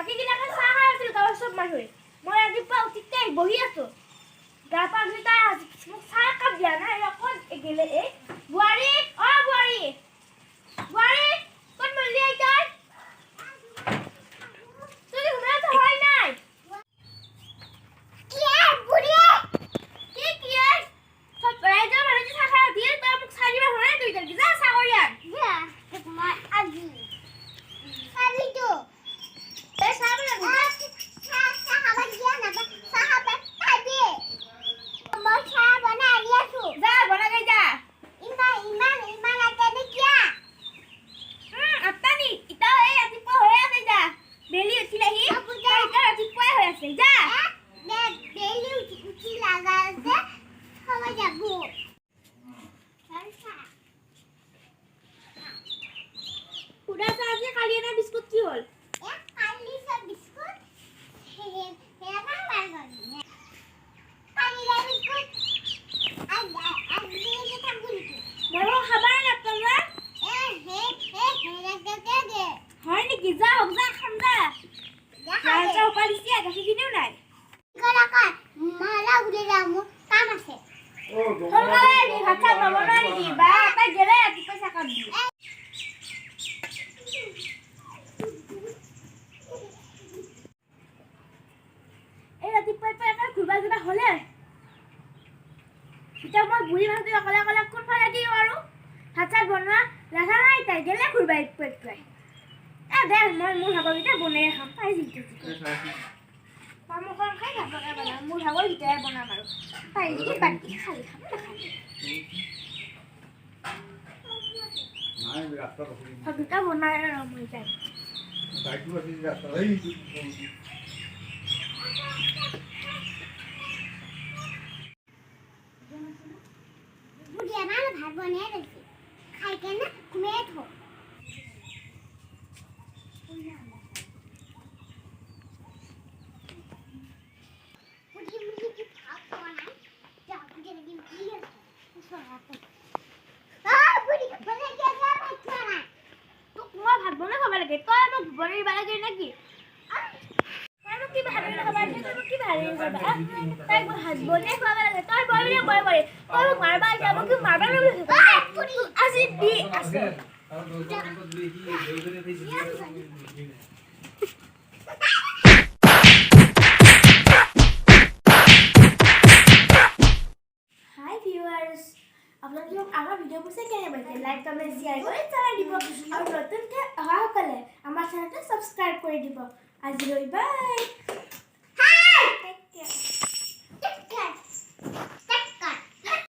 বাকী গিলাকে চাহ খাই আছিল গাঁৱৰ চব মানুহে মই ৰাতিপুৱা উঠিতে বহি আছো গা পা ধুই তাই মোক চাহ কাপ দিয়া নাই অকণ গেলে এই বোৱাৰী অ বোৱাৰী বোৱাৰী ক'ত মলি আই তই তুই ঘুমাত হয় নাই কি বুঢ়ী কি সব ৰাইজৰ মানুহে চাহ খাই দিয়ে তই মোক চাহ দিবা হয় তুই তাকে যা চাহ কৰি আন যা মই আজি সাবিটো এই চাহ বনা চাহ খাবা দিয়া না চাহ খাবে খাবি মই চাহ বনাই আনি আছো যা বনা গৈ যা ইমান আতে কিয়া আত্তানি ইতা এই ৰাতিপুৱা হৈ আছে যা বেলি উঠিলেহি ইতা ৰাতিপুৱাই হৈ আছে যা বেলি উঠি লাগা আছে খাবা যাব পুরা চাহ যে খালি না বিস্কুট কি হল খালি সব বিস্কুট হে না বার করি খালি বিস্কুট আজ দিয়ে থাকবো বড় খাবার না তোমরা হে রাখতে দে হয় নাকি যা হোক যা খাম যা যা পালিছি গাছি কিনেও নাই করা কর মালা উড়ে যামু কাম আছে ও গঙ্গা নি ভাষা নবনা নি বা তা গেলে আতি পয়সা কাম দি এই ৰাতিপুৱা এটা ঘুৰবা যা হলে ইটা মই বুঢ়ী মানুহ অকলে অকলে কোন ফালে দিও আৰু ভাত চাত বনোৱা লেখা নাই তাই গেলে ঘুৰবা একপাই দে মই মোৰ ভাগৰকেইটা বনাই খাম তাই যিটো পামখন খাই ভাগৰে বনাম মোৰ ভাগৰকেইটাই বনাম আৰু তাই যদি বাকী খালি খাম নাখায় দুটা বনাই আৰু মই যাই ভাত বনাই লৈছে খাই কেনে ঘুমিয়ে থ ভাত বনাই খাব লাগে তই মোক বনাই দিব লাগে নাকি কি ভাত খাব লাগে কি ভাত তাই ভাত বনাই খাব লাগে তই বনাই বই বই তই মোক মারবা যাব কি মারবা না আজি দি আছে হাই ভিউয়ার্স আপোনালোক আমাৰ ভিডিঅ'বোৰ চাই কেনে পাইছে লাইক কমেন্ট শেয়াৰ কৰি চালাই দিব আৰু নতুনকৈ অহা সকলে আমাৰ চেনেলটো সাবস্ক্ৰাইব কৰি দিব আজিলৈ বাই